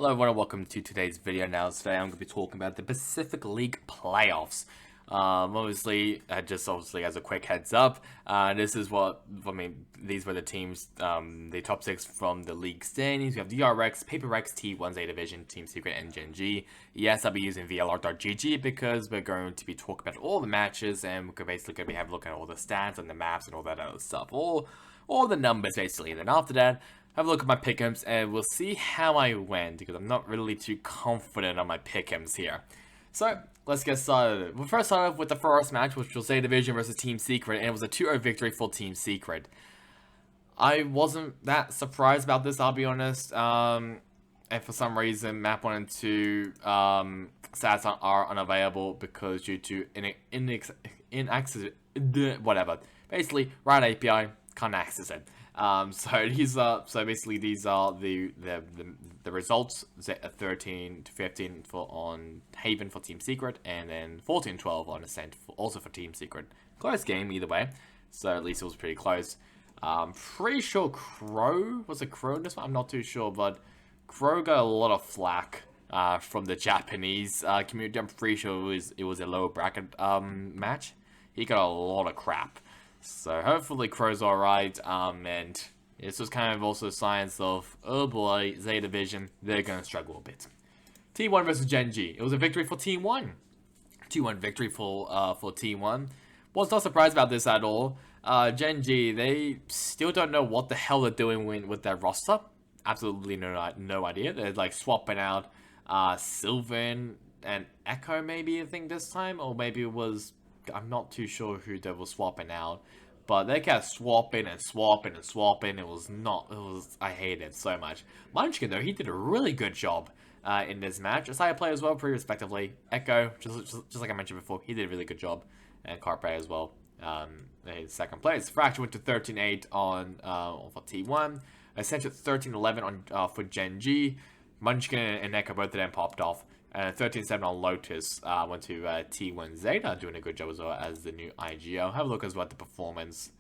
Hello everyone and welcome to today's video. Now today I'm going to be talking about the Pacific League playoffs. Obviously as a quick heads up, this is these were the teams, the top 6 from the league standings. We have DRX, PaperX, T1, Zeta Division, Team Secret, and Gen G. Yes, I'll be using VLR.gg because we're going to be talking about all the matches and we're basically going to be having a look at all the stats and the maps and all that other stuff. All the numbers basically. And then after that, have a look at my Pickems and we'll see how I went because I'm not really too confident on my Pickems here. So let's get started. We'll first start off with the first match, which was Zeta Division versus Team Secret, and it was a 2-0 victory for Team Secret. I wasn't that surprised about this, I'll be honest. And for some reason, map 1 and 2 stats are unavailable because due to inaccess whatever. Basically, right API can't access it. So basically these are the results. 13 to 15 on Haven for Team Secret, and then 14-12 on Ascent also for Team Secret. Close game either way, so at least it was pretty close. Pretty sure Crow was a Crow in this one. I'm not too sure, but Crow got a lot of flack from the Japanese community. I'm pretty sure it was a lower bracket match. He got a lot of crap. So hopefully Crow's alright, and this was kind of also signs of, oh boy, Zeta Division, they're going to struggle a bit. T1 versus Gen G. It was a victory for T1. 2-1 victory for T1. Was not surprised about this at all. Gen G, they still don't know what the hell they're doing with their roster. Absolutely no idea. They're like swapping out Sylvan and Echo maybe, I think this time, or maybe it was... I'm not too sure who they were swapping out, but they kept swapping and swapping and swapping. I hated it so much. Munchkin though, he did a really good job in this match. Asaya play as well, pretty respectively. Echo, just like I mentioned before, he did a really good job, and Carpe as well. In second place. Fracture went to 13-8 on for T1. Essentially 13-11 on for Gen G. Munchkin and Echo, both of them popped off. 13-7 on Lotus went to T1 Zeta, doing a good job as well as the new IGO. Have a look as well at the performance.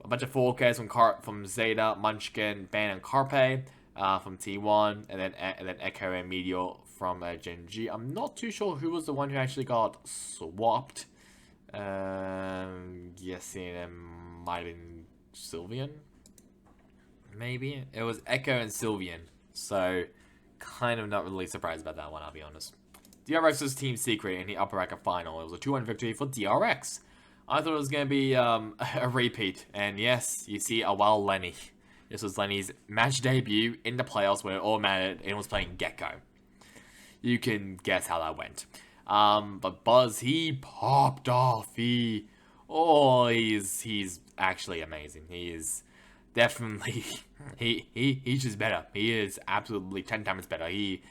A bunch of 4Ks from Zeta, Munchkin, Ban, and Carpe from T1, and then Echo and Meteor from Gen G. I'm not too sure who was the one who actually got swapped. Guessing it might have been Sylvian. Maybe it was Echo and Sylvian. So. Kind of not really surprised about that one, I'll be honest. DRX was Team Secret in the upper bracket final. It was a 2-1 victory for DRX. I thought it was going to be a repeat. And yes, you see, Lenny. This was Lenny's match debut in the playoffs where it all mattered and was playing Gecko. You can guess how that went. But Buzz, he popped off. He's actually amazing. He is... Definitely, he's just better. He is absolutely 10 times better. He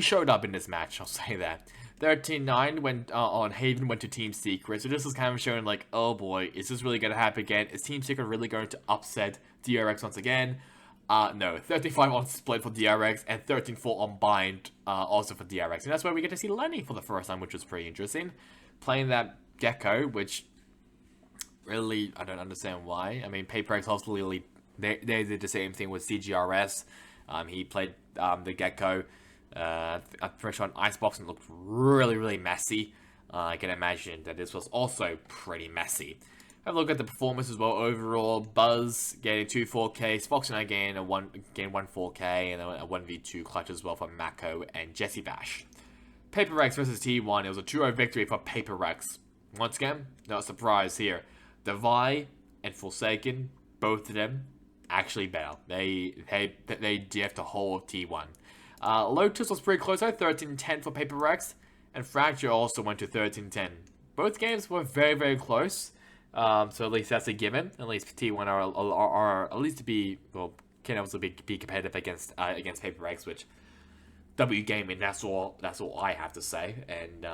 showed up in this match, I'll say that. 13-9 went on Haven, went to Team Secret. So this was kind of showing like, oh boy, is this really going to happen again? Is Team Secret really going to upset DRX once again? No, 35 on Split for DRX and 13-4 on Bind also for DRX. And that's where we get to see Lenny for the first time, which was pretty interesting. Playing that Gecko, which really, I don't understand why. I mean, PaperX obviously... They did the same thing with CGRS. He played the Gecko. I'm pretty sure on Icebox and it looked really messy. I can imagine that this was also pretty messy. Have a look at the performance as well. Overall, Buzz getting 2 4Ks, Fox and I gained one 4K, and then a 1v2 clutch as well for Mako and Jesse Bash. PaperX versus T1. It was a 2-0 victory for PaperX. Once again, no surprise here. Devi and Forsaken, both of them. Actually better. They diffed the whole of T1. Lotus was pretty close though, 13-10 for PaperX, and Fracture also went to 13-10. Both games were very close, so at least that's a given. At least T1 are at least to be, well, can also be competitive against PaperX, which W Gaming, that's all I have to say. And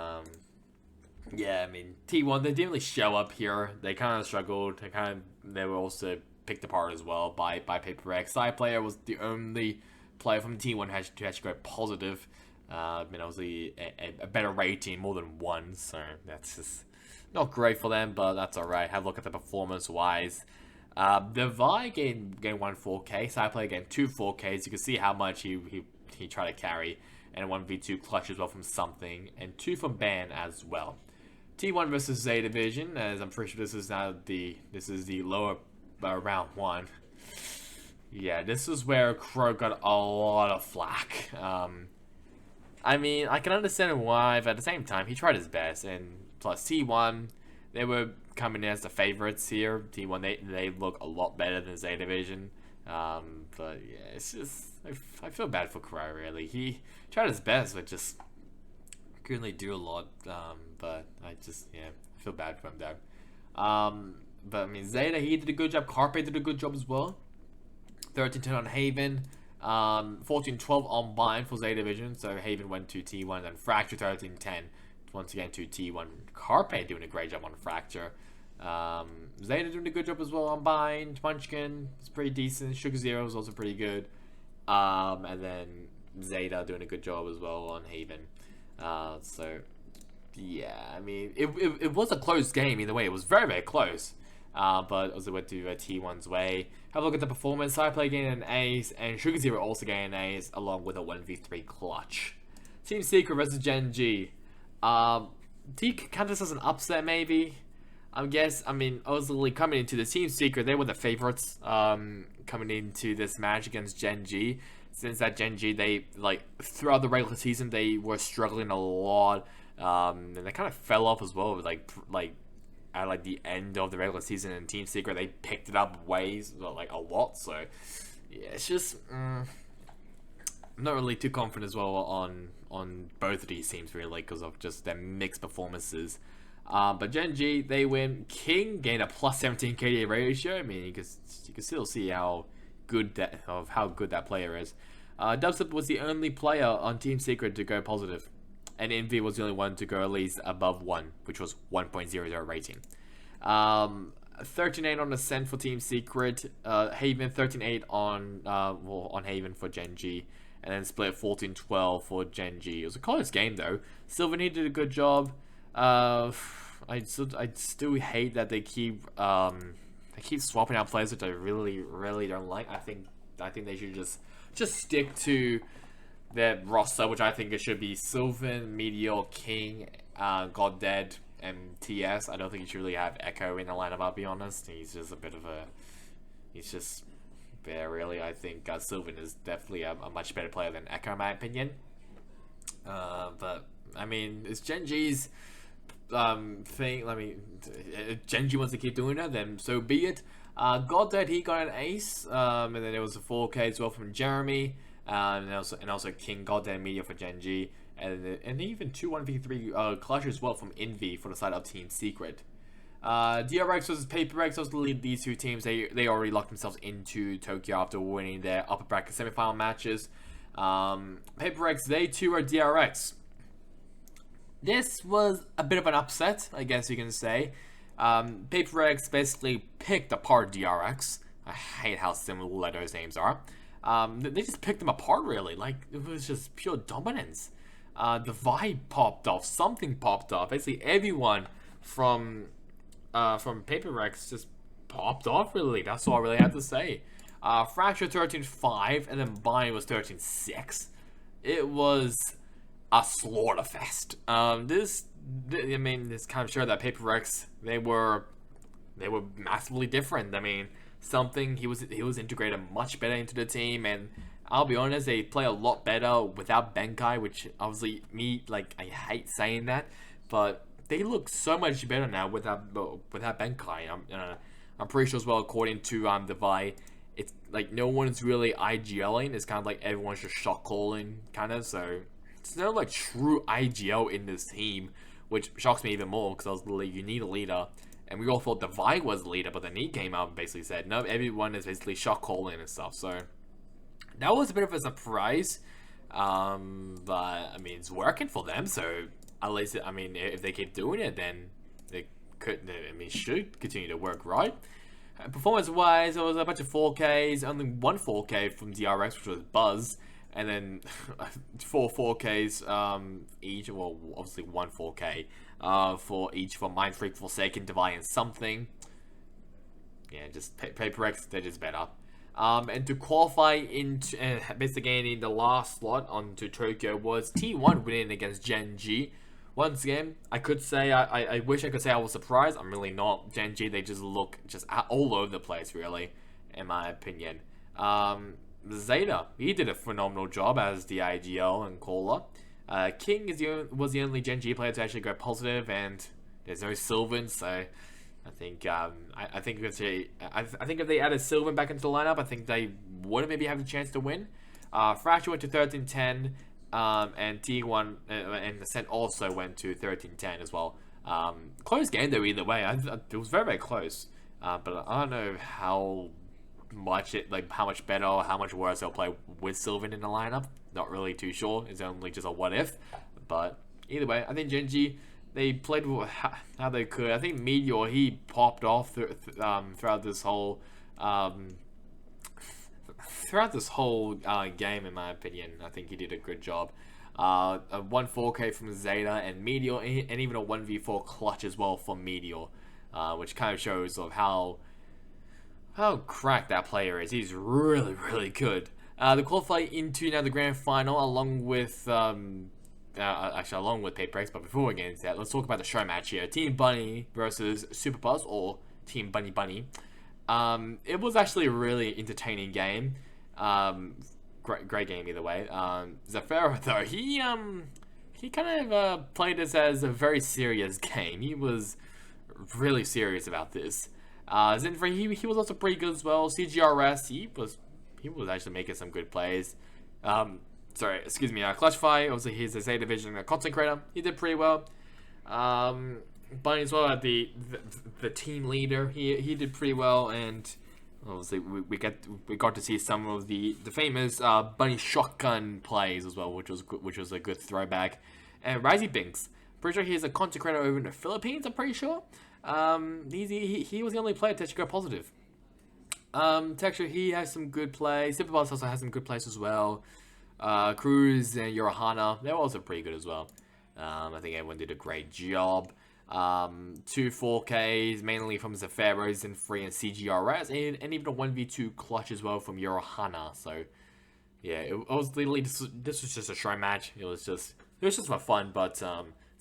yeah, I mean T1, they didn't really show up here. They kind of struggled. They were also picked apart as well by PaperX. Side player was the only player from T1 who actually go positive. I mean, obviously a better rating, more than 1, so that's just not great for them, but that's alright. Have a look at the performance-wise. The Vi gained 1 4K, side player gained 2 4Ks. You can see how much he he tried to carry, and 1v2 clutch as well from something, and 2 from Ban as well. T1 versus Z Division, as I'm pretty sure this is the lower round 1. Yeah, this is where Crow got a lot of flack. I mean, I can understand why, but at the same time, he tried his best. And plus T1, they were coming in as the favorites here. T1, they look a lot better than Z Division. But yeah, it's just, I feel bad for Crow, really. He tried his best, but just couldn't really do a lot. But I just, yeah, I feel bad for him there. But I mean, Zeta, he did a good job. Carpe did a good job as well. 13-10 on Haven. 14-12 on Bind for Z Division. So Haven went to T1, and then Fracture 13-10 once again to T1. Carpe doing a great job on Fracture. Zeta doing a good job as well on Bind. Munchkin is pretty decent. Sugar Zero is also pretty good. And then Zeta doing a good job as well on Haven. So yeah, I mean, it was a close game either way. It was very, very close. But also went to T1's way. Have a look at the performance. Cyplay gained an ace, and Sugar Zero also gained an ace, along with a 1v3 clutch. Team Secret versus Gen G. Do you count this as an upset, maybe? I guess, I mean, obviously coming into the Team Secret, they were the favorites coming into this match against Gen G. Since that Gen G, they, like, throughout the regular season, they were struggling a lot. And they kind of fell off as well, like at like the end of the regular season in Team Secret, they picked it up like a lot. So yeah, it's just I'm not really too confident as well on both of these teams really, because of just their mixed performances. But Gen G, they win. King gained a plus 17 KDA ratio. I mean, you can still see how good that player is. Dubstep was the only player on Team Secret to go positive. And Envy was the only one to go at least above 1, which was 1.00 rating. 13-8 on Ascent for Team Secret. Haven 13-8 on Haven for Gen G. And then split 14-12 for Gen G. It was a close game though. Sylvanese did a good job. I still hate that they keep swapping out players, which I really, really don't like. I think they should just stick to their roster, which I think it should be Sylvan, Meteor, King, Goddead, and TS. I don't think you should really have Echo in the lineup, I'll be honest. He's just there, really. I think Sylvan is definitely a much better player than Echo, in my opinion. But, I mean, it's Gen G's thing. I mean, if Gen G wants to keep doing it, then so be it. Goddead, he got an ace, and then there was a 4K as well from Jeremy. And also King Goddead Media for Gen G, and even 2 1v3 clutch as well from Envy for the side of Team Secret. DRX versus PaperX, these two teams, they already locked themselves into Tokyo after winning their upper bracket semifinal matches. PaperX, they too are DRX. This was a bit of an upset, I guess you can say. PaperX basically picked apart DRX. I hate how similar those names are. They just picked them apart, really. Like, it was just pure dominance. The vibe popped off. Something popped off. Basically, everyone from PaperX just popped off, really. That's all I really have to say. Fracture 13-5, and then Bind was 13-6. It was a slaughter fest. This kind of showed that PaperX, they were massively different. I mean, he was integrated much better into the team, and I'll be honest, they play a lot better without Benkai, which obviously I hate saying that, but they look so much better now without Benkai. I'm pretty sure as well, according to the Vi, it's like no one's really IGLing. It's kind of like everyone's just shot calling, kind of. So it's no like true IGL in this team, which shocks me even more because you need a leader. And we all thought the Vi was the leader, but then he came out and basically said, no, everyone is basically shot calling and stuff. So that was a bit of a surprise. But I mean, it's working for them. So at least, I mean, if they keep doing it, then they should continue to work, right? Performance-wise, there was a bunch of 4Ks, only one 4K from DRX, which was Buzz. And then 4 4Ks each, well, obviously 1 4K for each for Mind Freak, Forsaken, Divine, and something. Yeah, just PaperX, they're just better. And to qualify into basically gaining the last slot onto Tokyo was T1 winning against Gen G. Once again, I could say I wish I could say I was surprised. I'm really not. Gen G, they just look just all over the place, really, in my opinion. Zeta, he did a phenomenal job as the IGL and caller. King was the only Gen G player to actually go positive, and there's no Sylvan, so I think I think if they added Sylvan back into the lineup, I think they would maybe have a chance to win. Fracture went to 13-10, and T1 and Ascent also went to 13-10 as well. Close game though either way. It was very close, but I don't know how much better or how much worse they'll play with Sylvan in the lineup. Not really too sure. It's only just a what if, but either way, I think Gen G, they played how they could. I think Meteor, he popped off throughout this whole game, in my opinion. I think he did a good job. A 1-4K from Zeta and Meteor, and even a 1v4 clutch as well from Meteor, which kind of shows of how cracked that player is. He's really good. They qualify into now the grand final along with along with Pickems, but before we get into that, let's talk about the show match here. Team Bunny versus Super Buzz, or Team Bunny. It was actually a really entertaining game. Great game either way. Zafiro though, he kind of played this as a very serious game. He was really serious about this. Zinfree, he was also pretty good as well. CGRS, he was actually making some good plays. Clutchfire, obviously he's a Zeta Division content creator. He did pretty well. Bunny as well, the team leader, he did pretty well, and obviously we got to see some of the famous Bunny shotgun plays as well, which was a good throwback. And Risey Binks, pretty sure he's a content creator over in the Philippines. I'm pretty sure. He was the only player to actually go positive. Texture, he has some good plays. Superboss also has some good plays as well. Cruz and Yorahana, they were also pretty good as well. I think everyone did a great job. 2 4Ks, mainly from Zafiro, and 3 and CGRS, and even a 1v2 clutch as well from Yorahana. So, yeah, it was literally, this was just a show match. It was just for fun, but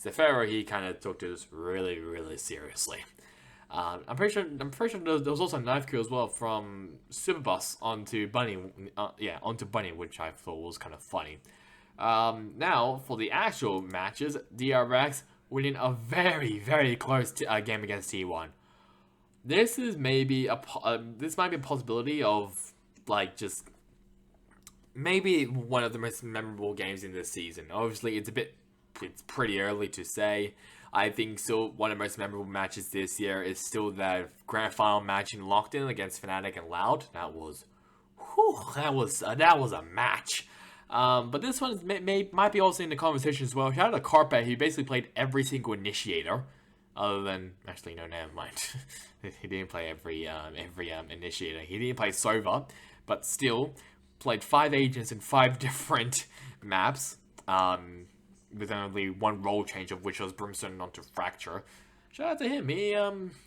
Zafiro, he kind of took this really seriously. I'm pretty sure there was also a knife kill as well from Superbus onto Bunny, which I thought was kind of funny. Now for the actual matches, DRX winning a very close game against T1. This is maybe this might be a possibility of just maybe one of the most memorable games in this season. Obviously, it's pretty early to say. I think still one of the most memorable matches this year is still that grand final match in Lockdown against Fnatic and Loud. That was a match. But this one might be also in the conversation as well. Shout out to Carpe, he basically played every single initiator, other than actually no, never mind. He didn't play every initiator. He didn't play Sova, but still played 5 agents in 5 different maps. With only one role change, of which was Brimstone onto Fracture. Shout out to him.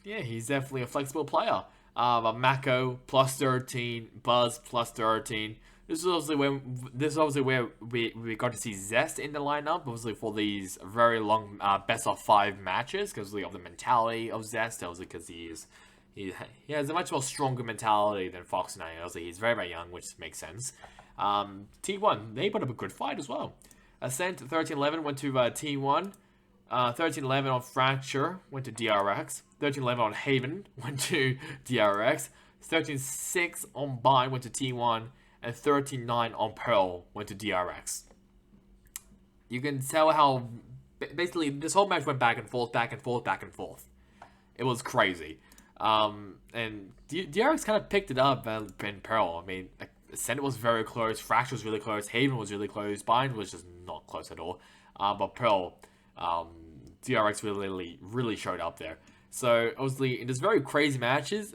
He's definitely a flexible player. Mako plus 13, Buzz plus 13. This is obviously where we got to see Zest in the lineup, obviously for these very long best of 5 matches, because of the mentality of Zest, obviously because he has a much more stronger mentality than Fox and I. Obviously he's very young, which makes sense. T1, they put up a good fight as well. Ascent 13-11 went to T1. 13-11 on Fracture went to DRX. 13-11 on Haven went to DRX. 13-6 on Bind went to T1. And 13-9 on Pearl went to DRX. You can tell how basically this whole match went back and forth. It was crazy. And DRX kind of picked it up in Pearl. I mean, Ascent was very close, Fracture was really close, Haven was really close, Bind was just not close at all. But Pearl, DRX really showed up there. So obviously in this very crazy matches,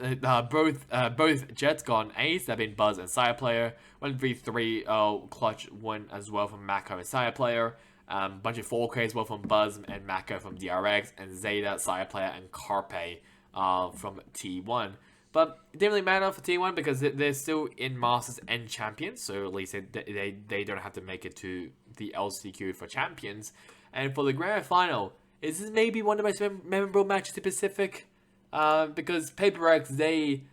both Jets got an ace, that being Buzz and Sire Player. 1v3 clutch won as well from Mako and Sire Player. Bunch of 4K as well from Buzz and Mako from DRX, and Zeta, Sire Player, and Carpe from T1. But it didn't really matter for T1 because they're still in Masters and Champions, so at least they don't have to make it to the LCQ for Champions. And for the Grand Final, is this maybe one of the most memorable matches in Pacific? Because PaperX, they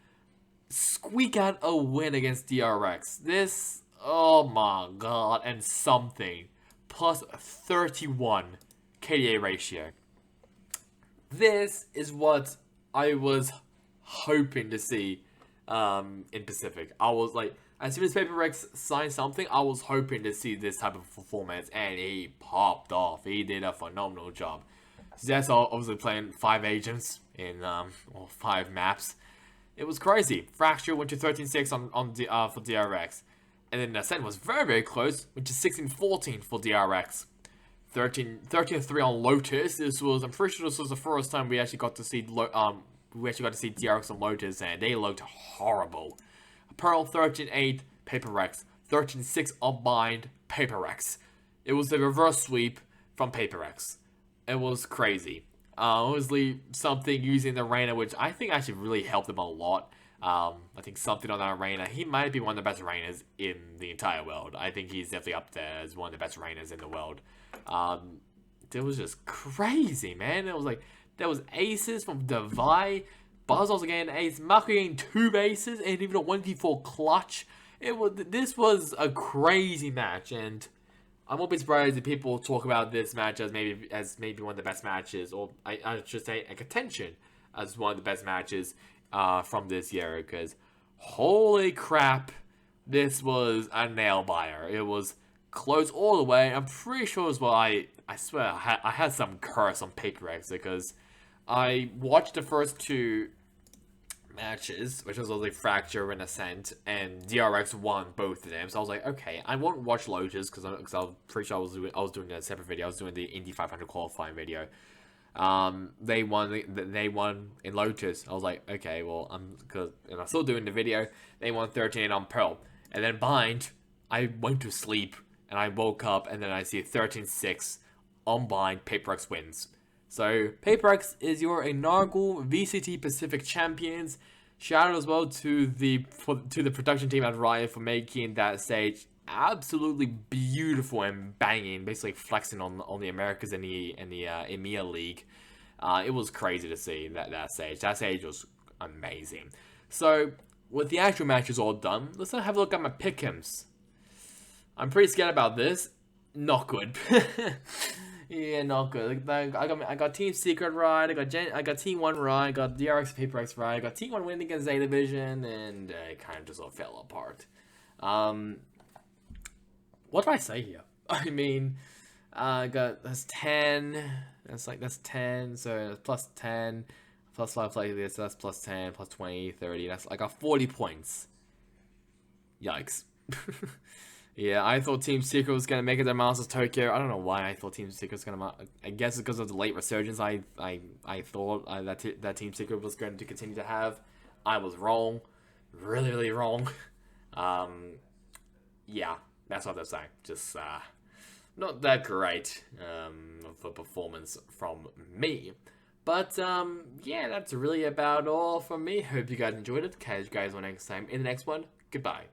squeak out a win against DRX. This, oh my god, and something. Plus 31 KDA ratio. This is what I was hoping to see in Pacific. I was like, as soon as PaperX signed something, I was hoping to see this type of performance, and he popped off. He did a phenomenal job. That's obviously playing 5 agents in 5 maps. It was crazy. Fracture went to 13-6 for DRX. And then Ascent was very, very close, went to 16-14 for DRX. 13-3 on Lotus. I'm pretty sure this was the first time we actually got to see DRX on Lotus, and they looked horrible. Pearl 13-8, PaperX. 13-6 on Bind, PaperX. It was the reverse sweep from PaperX. It was crazy. Obviously, something using the Arena, which I think actually really helped him a lot. I think something on that Arena, he might be one of the best Arenas in the entire world. I think he's definitely up there as one of the best Arenas in the world. It was just crazy, man. It was like, there was aces from Devi, Buzz also getting an ace, Marco getting 2 bases, and even a 1v4 clutch. This was a crazy match, and I won't be surprised if people talk about this match as maybe one of the best matches, or I should say a contention as one of the best matches from this year, because holy crap, this was a nail biter. It was close all the way. I'm pretty sure as well, I swear I had some curse on PaperX, because I watched the first 2 matches, which was like Fracture and Ascent, and DRX won both of them. So I was like, okay, I won't watch Lotus because I'm pretty sure I was doing a separate video. I was doing the Indy 500 qualifying video. They won in Lotus. I was like, okay, well, and I'm still doing the video. They won 13 on Pearl, and then Bind. I went to sleep and I woke up, and then I see 13-6 on Bind. PaperX wins. So, PaperX is your inaugural VCT Pacific champions. Shout out as well to the production team at Riot for making that stage absolutely beautiful and banging, basically flexing on the Americas and the EMEA League. It was crazy to see that stage. That stage was amazing. So, with the actual matches all done, let's have a look at my Pickems. I'm pretty scared about this. Not good. Yeah, not good. I got Team Secret right. I got Team 1 right. I got DRX PaperX right. I got Team 1 winning against A Division, and it kind of just all fell apart. What did I say here? I mean, that's 10. That's 10. So that's plus 10, plus 5 like this. So that's plus 10, plus 20, 30. I got 40 points. Yikes. Yeah, I thought Team Secret was gonna make it to Masters Tokyo. I don't know why I thought Team Secret was gonna. I guess it's because of the late resurgence. I thought that Team Secret was going to continue to have. I was wrong, really, really wrong. Yeah, that's what they're saying. Just not that great for performance from me. But yeah, that's really about all from me. Hope you guys enjoyed it. Catch you guys on next time in the next one. Goodbye.